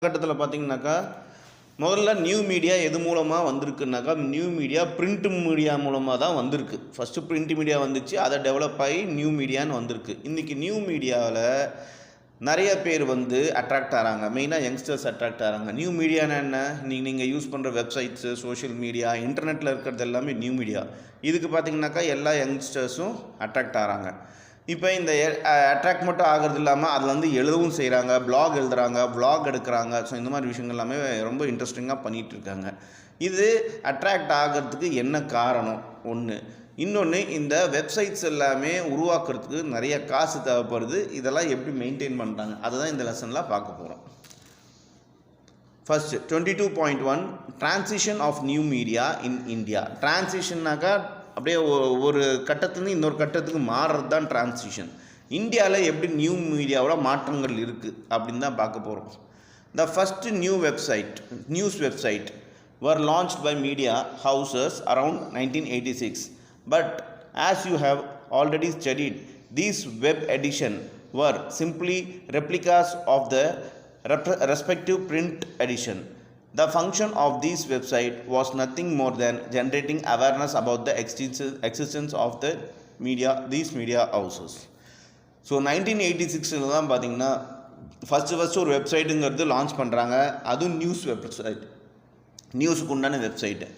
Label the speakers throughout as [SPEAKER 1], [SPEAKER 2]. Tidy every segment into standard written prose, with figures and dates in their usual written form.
[SPEAKER 1] கட்டத்தில் பார்த்தீங்கன்னாக்கா முதல்ல நியூ மீடியா எது மூலமாக வந்திருக்குனாக்கா நியூ மீடியா பிரிண்ட் மீடியா மூலமாக தான் வந்திருக்கு. ஃபஸ்ட்டு பிரிண்ட் மீடியா வந்துச்சு, அதை டெவலப் ஆகி நியூ மீடியான்னு வந்திருக்கு. இன்றைக்கி நியூ மீடியாவில் நிறைய பேர் அட்ராக்ட் ஆகிறாங்க. மெயினாக யங்ஸ்டர்ஸ் அட்ராக்ட் ஆகிறாங்க. நியூ மீடியானா என்ன? நீங்கள் யூஸ் பண்ணுற வெப்சைட்ஸு, சோஷியல் மீடியா, இன்டர்நெட்டில் இருக்கிறது எல்லாமே நியூ மீடியா. இதுக்கு பார்த்திங்கனாக்கா எல்லா யங்ஸ்டர்ஸும் அட்ராக்ட் ஆகிறாங்க. இப்போ இந்த அட்ராக்ட் மட்டும் ஆகிறது இல்லாமல் அதில் எழுதவும் செய்கிறாங்க, ப்ளாக் எழுதுகிறாங்க, வ்ளாக் எடுக்கிறாங்க. ஸோ இந்த மாதிரி விஷயங்கள் எல்லாமே ரொம்ப இன்ட்ரெஸ்டிங்காக பண்ணிகிட்ருக்காங்க. இது அட்ராக்ட் ஆகிறதுக்கு என்ன காரணம்? ஒன்று. இன்னொன்று, இந்த வெப்சைட்ஸ் எல்லாமே உருவாக்குறதுக்கு நிறைய காசு தேவைப்படுது. இதெல்லாம் எப்படி மெயின்டைன் பண்ணுறாங்க, அதுதான் இந்த லெசனில் பார்க்க போகிறோம். First 22.1 transition of new media in India. டிரான்சிஷன்னாக்கா அப்படியே ஒரு கட்டத்துலேருந்து இன்னொரு கட்டத்துக்கு மாறுறது தான் டிரான்சிஷன். இந்தியாவில் எப்படி நியூ மீடியாவோட மாற்றங்கள் இருக்குது அப்படின்னு தான் பார்க்க போகிறோம். The first news website were launched by media houses around 1986. But as you have already studied, these web editions were simply replicas of the respective print edition. The function of this website was nothing more than generating awareness about the existence of these media houses. So 1986 தான் பார்த்தீங்கன்னா first ஒரு வெப்சைட்டுங்கிறது launch பண்ணுறாங்க. அதுவும் நியூஸுக்கு உண்டான website.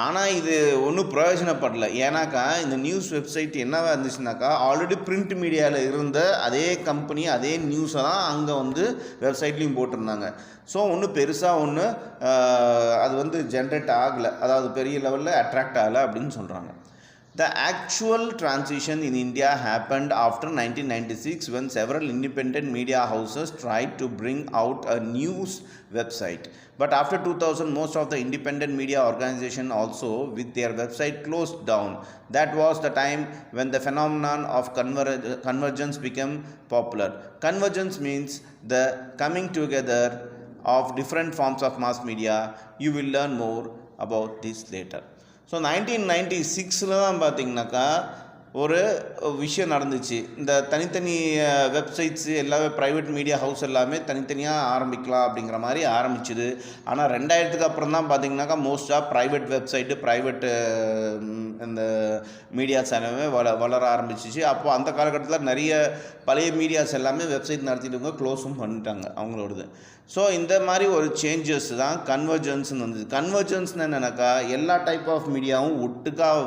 [SPEAKER 1] ஆனால் இது ஒன்றும் பிரயோஜனப்படலை. ஏன்னாக்கா இந்த நியூஸ் வெப்சைட் என்னவாக இருந்துச்சுனாக்கா ஆல்ரெடி பிரிண்ட் மீடியாவில் இருந்த அதே கம்பெனி அதே நியூஸை தான் அங்கே வெப்சைட்லேயும் போட்டிருந்தாங்க. ஸோ பெருசாக அது ஜென்ரேட் ஆகலை, அதாவது பெரிய லெவலில் அட்ராக்ட் ஆகலை அப்படின்னு சொல்கிறாங்க. The actual transition in India happened after 1996 when several independent media houses tried to bring out a news website. But after 2000, most of the independent media organizations also with their website closed down. That was the time when the phenomenon of convergence became popular. Convergence means the coming together of different forms of mass media. You will learn more about this later. So 1996 தான் பார்த்திங்கனாக்கா ஒரு விஷயம் நடந்துச்சு. இந்த தனித்தனி websites எல்லாமே private media house எல்லாமே தனித்தனியாக ஆரம்பிக்கலாம் அப்படிங்கிற மாதிரி ஆரம்பிச்சுது. ஆனால் 2000க்கு அப்புறம் தான் பார்த்திங்கனாக்கா மோஸ்ட்டாக ப்ரைவேட் வெப்சைட்டு, ப்ரைவேட்டு இந்த மீடியாஸ் எல்லாமே வளர ஆரம்பிச்சிச்சு. அப்போது அந்த காலகட்டத்தில் நிறைய பழைய மீடியாஸ் எல்லாமே வெப்சைட் நடத்திட்டு க்ளோஸும் பண்ணிட்டாங்க அவங்களோடது. ஸோ இந்த மாதிரி ஒரு சேஞ்சஸ் தான் கன்வர்ஜென்ஸ்னு வந்தது. கன்வர்ஜென்ஸ்னு என்னன்னாக்கா எல்லா டைப் ஆஃப் மீடியாவும் ஒட்டுக்காக